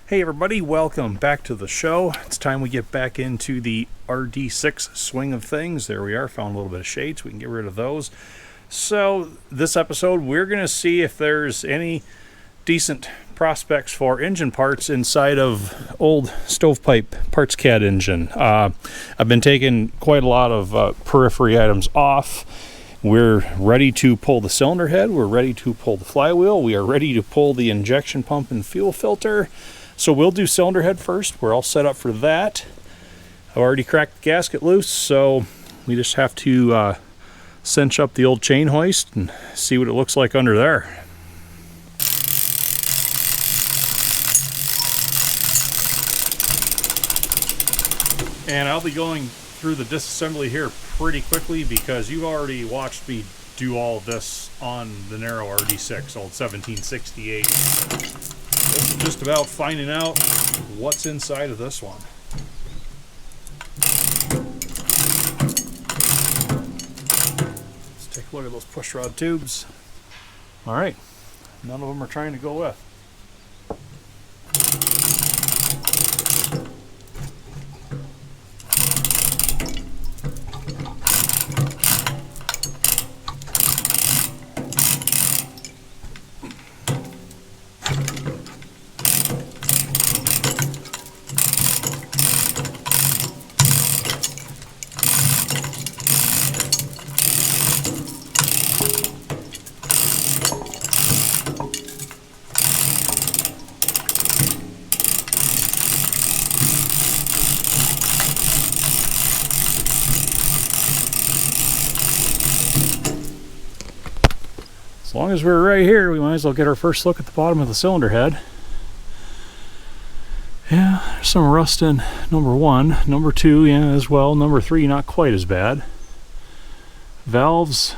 Hey everybody, welcome back to the show. It's time we get back into the RD-6 swing of things. There we are, found a little bit of shades, we can get rid of those. So this episode we're going to see if there's any decent prospects for engine parts inside of old stovepipe parts CAD engine. I've been taking quite a lot of periphery items off. We're ready to pull the cylinder head, we're ready to pull the flywheel, we are ready to pull the injection pump and fuel filter. So we'll do cylinder head first. We're all set up for that. I've already cracked the gasket loose, so we just have to cinch up the old chain hoist and see what it looks like under there. And I'll be going through the disassembly here pretty quickly because you've already watched me do all of this on the narrow RD-6, old 1768. This is just about finding out what's inside of this one. Let's take a look at those push rod tubes. All right, none of them are trying to go with. As long as we're right here, we might as well get our first look at the bottom of the cylinder head. Yeah, there's some rust in number 1. Number 2, yeah, as well. Number 3, not quite as bad. Valves,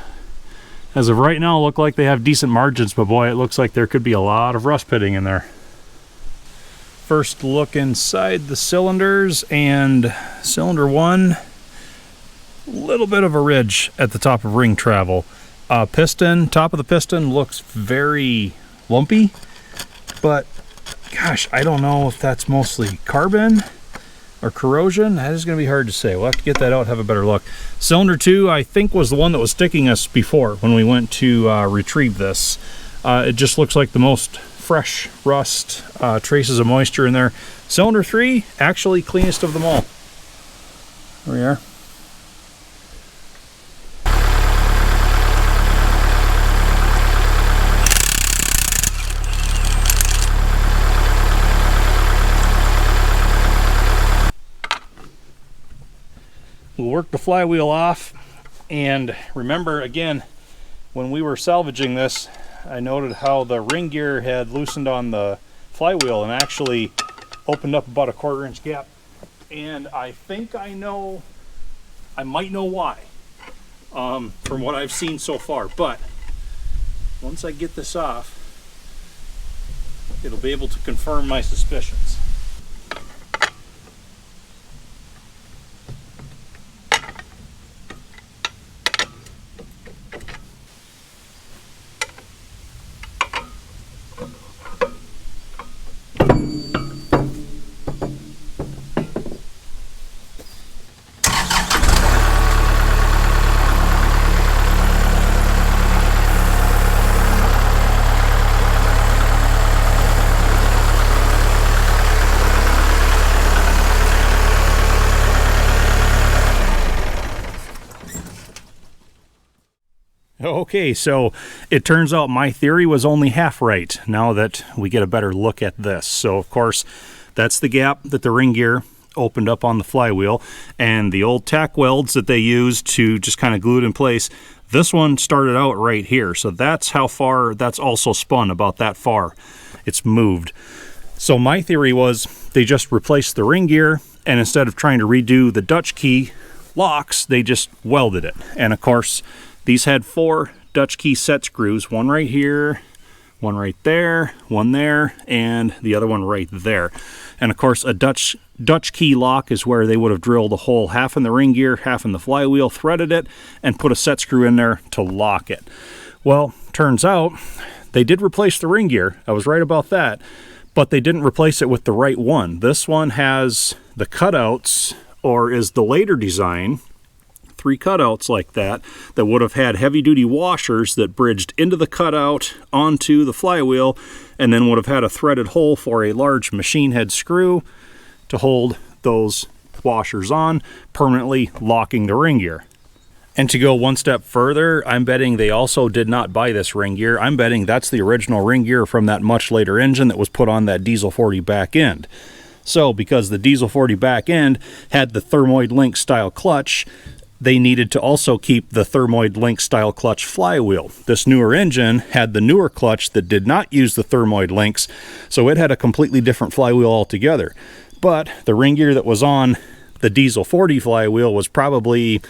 as of right now, look like they have decent margins, but boy, it looks like there could be a lot of rust pitting in there. First look inside the cylinders, and cylinder 1, a little bit of a ridge at the top of ring travel. Piston, top of the piston looks very lumpy, but gosh, I don't know if that's mostly carbon or corrosion. That is going to be hard to say. We'll have to get that out, have a better look. Cylinder 2, I think, was the one that was sticking us before when we went to retrieve this. It just looks like the most fresh rust, traces of moisture in there. Cylinder 3, actually cleanest of them all. There we are. We'll work the flywheel off, and remember again, when we were salvaging this, I noted how the ring gear had loosened on the flywheel and actually opened up about a 1/4 inch gap. And I think I might know why, from what I've seen so far. But once I get this off, it'll be able to confirm my suspicions. Okay, so it turns out my theory was only half right now that we get a better look at this. So of course, that's the gap that the ring gear opened up on the flywheel, and the old tack welds that they used to just kind of glue it in place. This one started out right here, so that's how far that's also spun, about that far. It's moved. So my theory was they just replaced the ring gear, and instead of trying to redo the Dutch key locks, they just welded it. And of course, these had 4 Dutch key set screws, one right here, one right there, one there, and the other one right there. And of course, a Dutch key lock is where they would have drilled a hole half in the ring gear, half in the flywheel, threaded it, and put a set screw in there to lock it. Well, turns out they did replace the ring gear. I was right about that. but they didn't replace it with the right one. This one has the cutouts, or is the later design, 3 cutouts like that would have had heavy-duty washers that bridged into the cutout onto the flywheel, and then would have had a threaded hole for a large machine head screw to hold those washers on, permanently locking the ring gear. And to go one step further, I'm betting they also did not buy this ring gear. I'm betting that's the original ring gear from that much later engine that was put on that Diesel 40 back end. So because the Diesel 40 back end had the thermoid link style clutch, they needed to also keep the thermoid link style clutch flywheel. This newer engine had the newer clutch that did not use the thermoid links, so it had a completely different flywheel altogether. But the ring gear that was on the Diesel 40 flywheel was probably,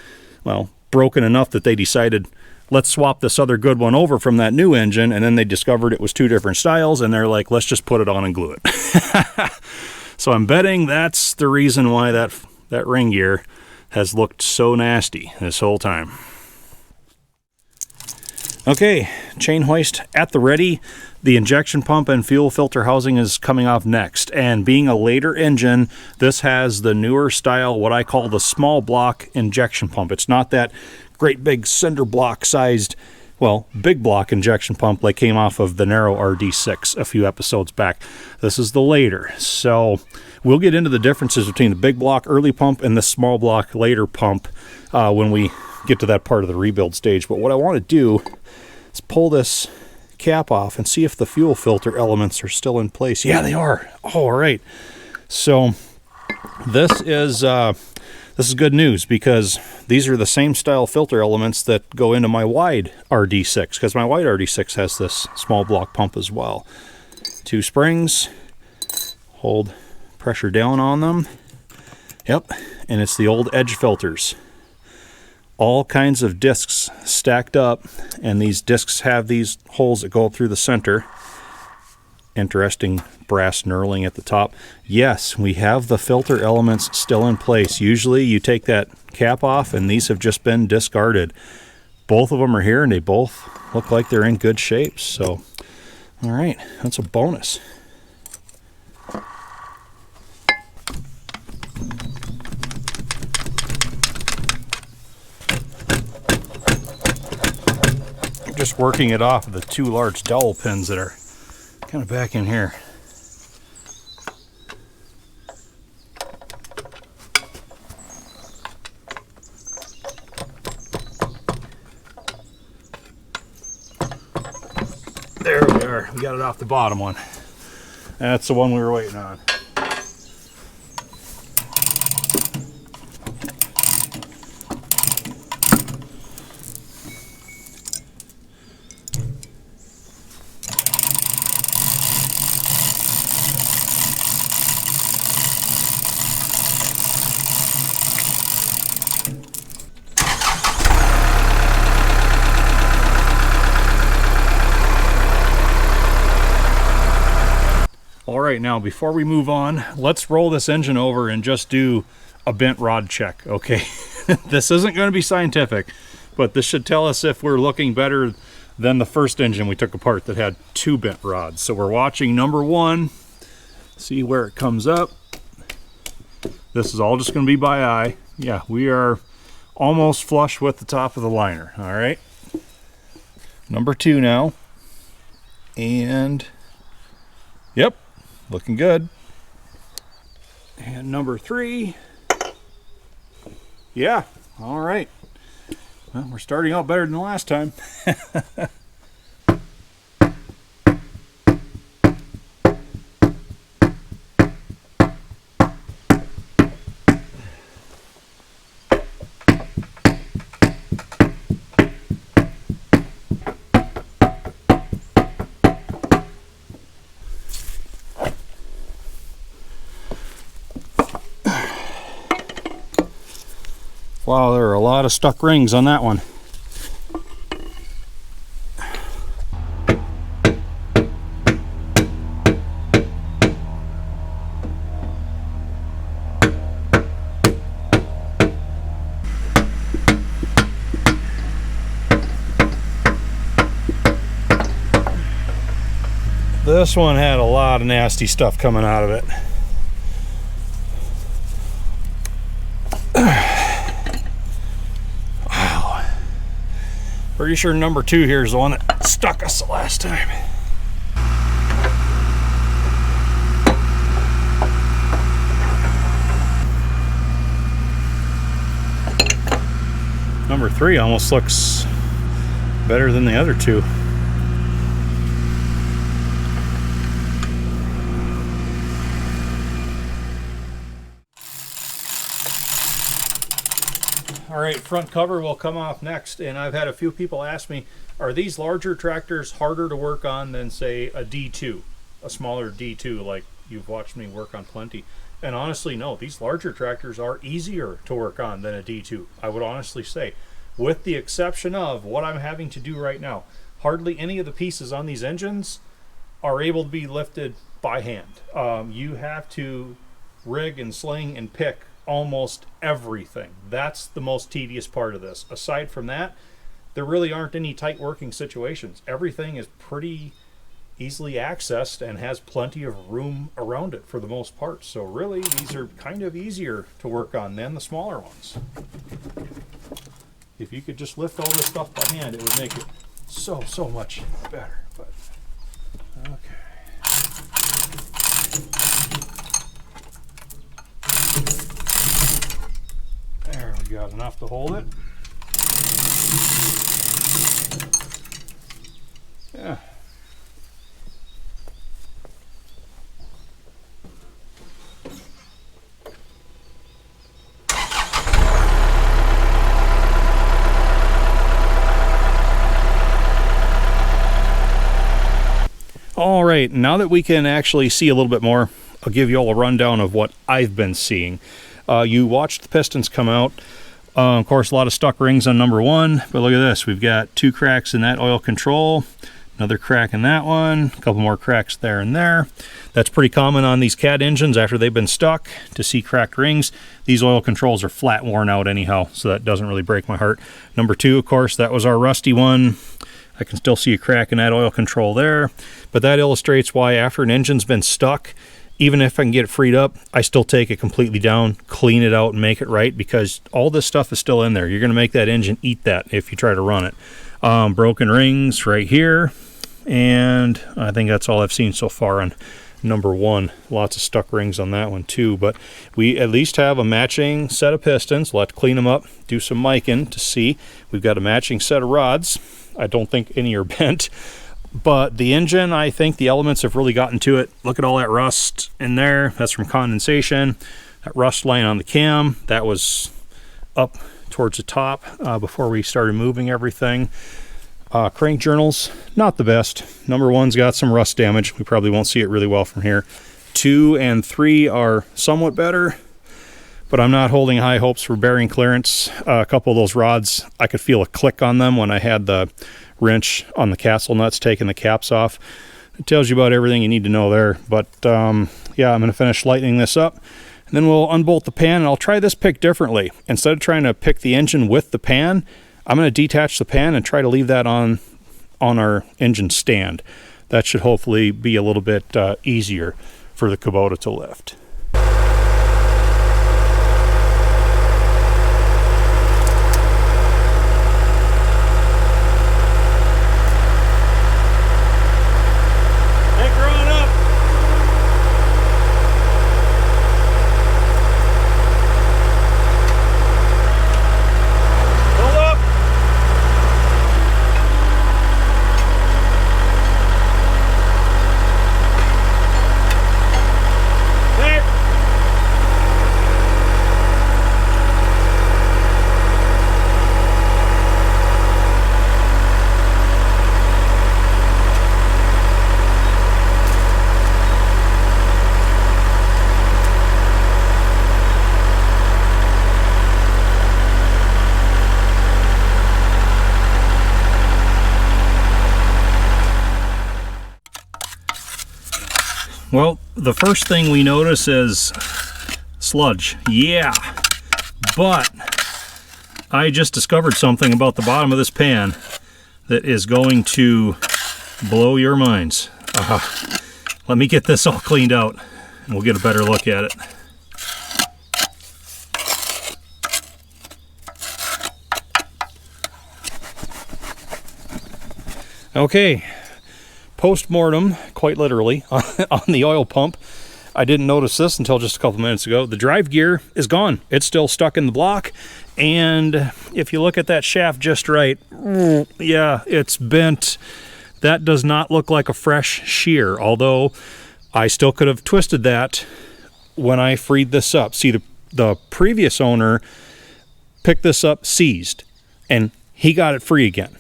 well, broken enough that they decided, let's swap this other good one over from that new engine, and then they discovered it was 2 different styles, and they're like, let's just put it on and glue it. So I'm betting that's the reason why that ring gear has looked so nasty this whole time. Okay, chain hoist at the ready. The injection pump and fuel filter housing is coming off next, and being a later engine, this has the newer style, what I call the small block injection pump. It's not that great big cinder block sized, well, big block injection pump like came off of the narrow RD-6 a few episodes back. This is the later. So we'll get into the differences between the big block early pump and the small block later pump when we get to that part of the rebuild stage. But what I want to do is pull this cap off and see if the fuel filter elements are still in place. Yeah, they are. Oh, all right. So this is good news, because these are the same style filter elements that go into my wide RD-6, because my wide RD-6 has this small block pump as well. 2 springs, hold pressure down on them. Yep, and it's the old edge filters. All kinds of discs stacked up, and these discs have these holes that go up through the center. Interesting brass knurling at the top. Yes, we have the filter elements still in place. Usually you take that cap off and these have just been discarded. Both of them are here and they both look like they're in good shape. So, all right, that's a bonus. I'm just working it off of the 2 large dowel pins that are kind of back in here. There we are. We got it off the bottom one. That's the one we were waiting on. Alright, now before we move on, let's roll this engine over and just do a bent rod check, okay? This isn't going to be scientific, but this should tell us if we're looking better than the first engine we took apart that had 2 bent rods. So we're watching number 1, see where it comes up. This is all just going to be by eye. Yeah, we are almost flush with the top of the liner, alright? Number 2 now. And, yep. Looking good. And number 3. Yeah, all right. Well, we're starting out better than the last time. Wow, there are a lot of stuck rings on that one. This one had a lot of nasty stuff coming out of it. Wow. Pretty sure number 2 here is the one that stuck us the last time. Number 3 almost looks better than the other 2. All right, front cover will come off next, and I've had a few people ask me, are these larger tractors harder to work on than, say, a D2, a smaller D2 like you've watched me work on plenty? And honestly, no, these larger tractors are easier to work on than a D2, I would honestly say, with the exception of what I'm having to do right now. Hardly any of the pieces on these engines are able to be lifted by hand. You have to rig and sling and pick almost everything. That's the most tedious part of this. Aside from that, there really aren't any tight working situations. Everything is pretty easily accessed and has plenty of room around it for the most part. So really, these are kind of easier to work on than the smaller ones. If you could just lift all this stuff by hand, it would make it so much better. But okay. There we got enough to hold it. Yeah. All right, now that we can actually see a little bit more, I'll give you all a rundown of what I've been seeing. You watched the pistons come out. Of course, a lot of stuck rings on number 1, but look at this. We've got 2 cracks in that oil control, another crack in that one, a couple more cracks there and there. That's pretty common on these CAT engines after they've been stuck to see cracked rings. These oil controls are flat worn out anyhow, so that doesn't really break my heart. Number 2, of course, that was our rusty one. I can still see a crack in that oil control there, but that illustrates why after an engine's been stuck, even if I can get it freed up, I still take it completely down, clean it out, and make it right, because all this stuff is still in there. You're going to make that engine eat that if you try to run it. Broken rings right here, and I think that's all I've seen so far on number 1. Lots of stuck rings on that one too, but we at least have a matching set of pistons. We'll have to clean them up, do some miking to see. We've got a matching set of rods. I don't think any are bent, but the engine, I think the elements have really gotten to it. Look at all that rust in there. That's from condensation. That rust line on the cam, that was up towards the top before we started moving everything. Crank journals, not the best. Number 1's got some rust damage. We probably won't see it really well from here. 2 and 3 are somewhat better, but I'm not holding high hopes for bearing clearance. A couple of those rods, I could feel a click on them when I had the wrench on the castle nuts taking the caps off. It tells you about everything you need to know there. But yeah, I'm going to finish lightening this up, and then we'll unbolt the pan, and I'll try this pick differently. Instead of trying to pick the engine with the pan, I'm going to detach the pan and try to leave that on our engine stand. That should hopefully be a little bit easier for the Kubota to lift. Well, the first thing we notice is sludge. Yeah, but I just discovered something about the bottom of this pan that is going to blow your minds. Let me get this all cleaned out and we'll get a better look at it. Okay, post-mortem, quite literally, on the oil pump. I didn't notice this until just a couple minutes ago. The drive gear is gone. It's still stuck in the block. And if you look at that shaft just right, yeah, it's bent. That does not look like a fresh shear, although I still could have twisted that when I freed this up. See, the previous owner picked this up seized, and he got it free again.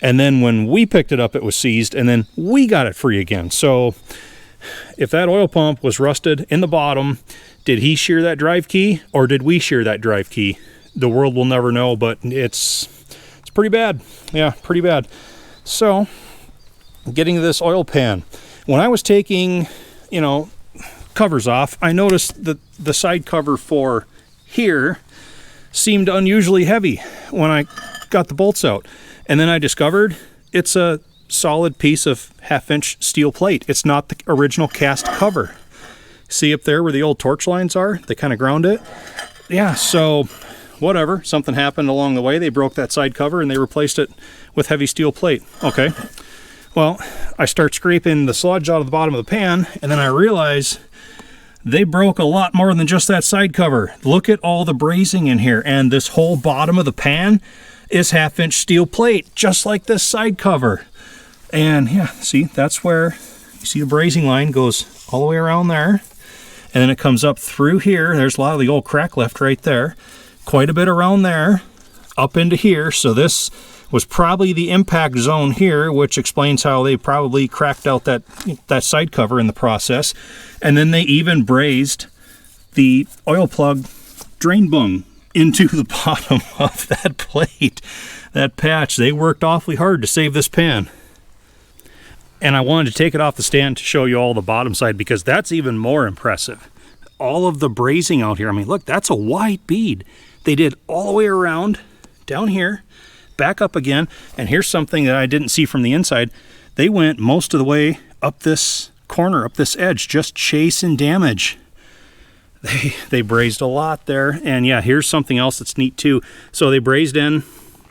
And then when we picked it up, it was seized, and then we got it free again. So if that oil pump was rusted in the bottom, did he shear that drive key, or did we shear that drive key? The world will never know, but it's pretty bad. Yeah, pretty bad. So getting to this oil pan. When I was taking, covers off, I noticed that the side cover for here seemed unusually heavy when I got the bolts out. And then I discovered it's a solid piece of 1/2-inch steel plate. It's not the original cast cover. See up there where the old torch lines are? They kind of ground it. Yeah, so whatever. Something happened along the way. They broke that side cover and they replaced it with heavy steel plate. Okay. Well, I start scraping the sludge out of the bottom of the pan, and then I realize they broke a lot more than just that side cover. Look at all the brazing in here, and this whole bottom of the pan is 1/2-inch steel plate, just like this side cover. And yeah, see, that's where you see the brazing line goes all the way around there, and then it comes up through here. There's a lot of the old crack left right there, quite a bit around there, up into here. So this was probably the impact zone here, which explains how they probably cracked out that side cover in the process. And then they even brazed the oil plug drain bung into the bottom of that plate, that patch. They worked awfully hard to save this pan. And I wanted to take it off the stand to show you all the bottom side, because that's even more impressive. All of the brazing out here. I mean, look, that's a white bead. They did all the way around, down here, back up again. And here's something that I didn't see from the inside. They went most of the way up this corner, up this edge, just chasing damage. They brazed a lot there. And yeah, here's something else that's neat too. So they brazed in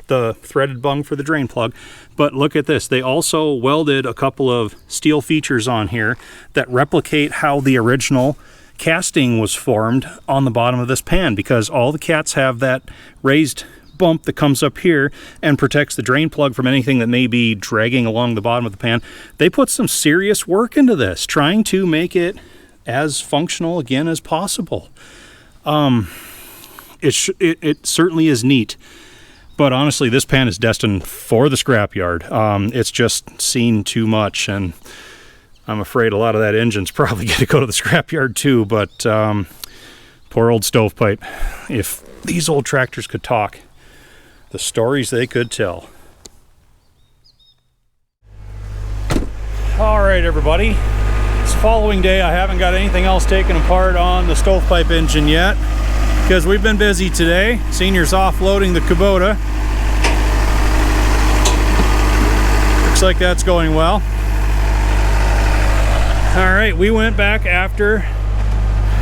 the threaded bung for the drain plug, but look at this. They also welded a couple of steel features on here that replicate how the original casting was formed on the bottom of this pan, because all the cats have that raised bump that comes up here and protects the drain plug from anything that may be dragging along the bottom of the pan. They put some serious work into this, trying to make it as functional again as possible. It certainly is neat, but honestly, this pan is destined for the scrapyard. It's just seen too much, and I'm afraid a lot of that engine's probably going to go to the scrapyard too. But poor old stovepipe. If these old tractors could talk, the stories they could tell. All right, everybody. It's the following day. I haven't got anything else taken apart on the stovepipe engine yet, because we've been busy today. Senior's offloading the Kubota. Looks like that's going well. All right, we went back after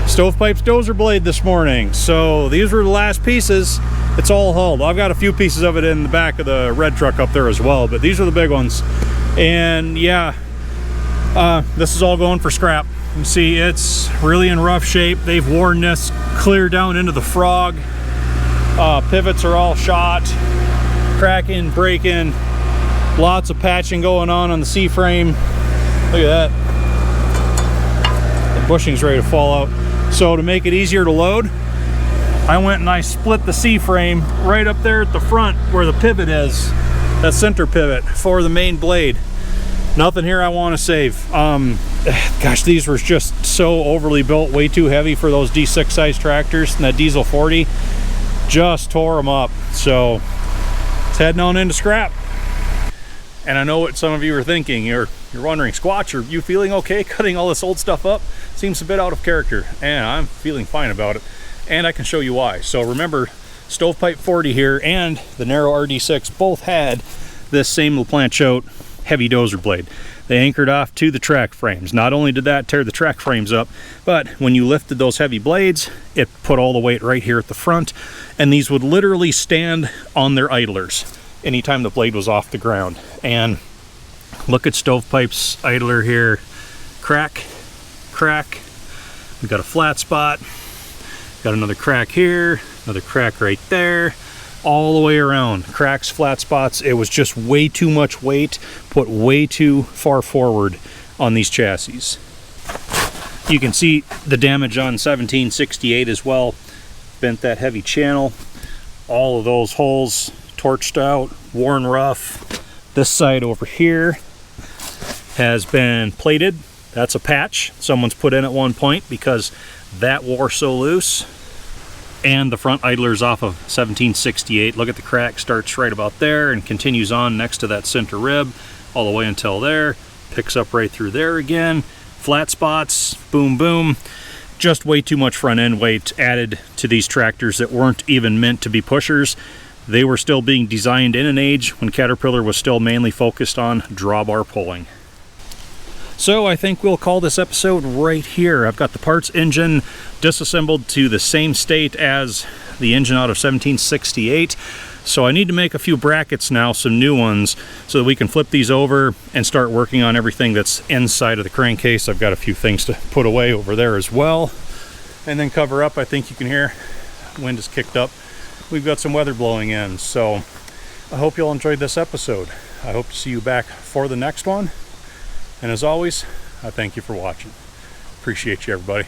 stovepipe's dozer blade this morning. So these were the last pieces. It's all hauled. I've got a few pieces of it in the back of the red truck up there as well, but these are the big ones. And yeah, this is all going for scrap. You see, it's really in rough shape. They've worn this clear down into the frog. Pivots are all shot, cracking, breaking. Lots of patching going on the C-frame. Look at that. The bushing's ready to fall out. So to make it easier to load, I went and I split the C-frame right up there at the front where the pivot is. That center pivot for the main blade. Nothing here I want to save. Gosh, these were just so overly built, way too heavy for those D6 size tractors, and that diesel 40 just tore them up. So it's heading on into scrap. And I know what some of you are thinking. You're wondering, Squatch, are you feeling okay cutting all this old stuff up? Seems a bit out of character, and I'm feeling fine about it. And I can show you why. So remember, Stovepipe 40 here and the narrow RD-6 both had this same LaPlanchote heavy dozer blade. They anchored off to the track frames. Not only did that tear the track frames up, but when you lifted those heavy blades, it put all the weight right here at the front, and these would literally stand on their idlers anytime the blade was off the ground. And look at Stovepipe's idler here. Crack, crack. We've got a flat spot. Got another crack here, another crack right there. All the way around, cracks, flat spots. It was just way too much weight, put way too far forward on these chassis. You can see the damage on 1768 as well. Bent that heavy channel. All of those holes torched out, worn rough. This side over here has been plated. That's a patch someone's put in at one point because that wore so loose. And the front idler's off of 1768. Look at the crack, starts right about there and continues on next to that center rib all the way until there. Picks up right through there again. Flat spots, boom, boom. Just way too much front end weight added to these tractors that weren't even meant to be pushers. They were still being designed in an age when Caterpillar was still mainly focused on drawbar pulling. So I think we'll call this episode right here. I've got the parts engine disassembled to the same state as the engine out of 1768. So I need to make a few brackets now, some new ones, so that we can flip these over and start working on everything that's inside of the crankcase. I've got a few things to put away over there as well. And then cover up. I think you can hear wind is kicked up. We've got some weather blowing in. So I hope you all enjoyed this episode. I hope to see you back for the next one. And as always, I thank you for watching. Appreciate you, everybody.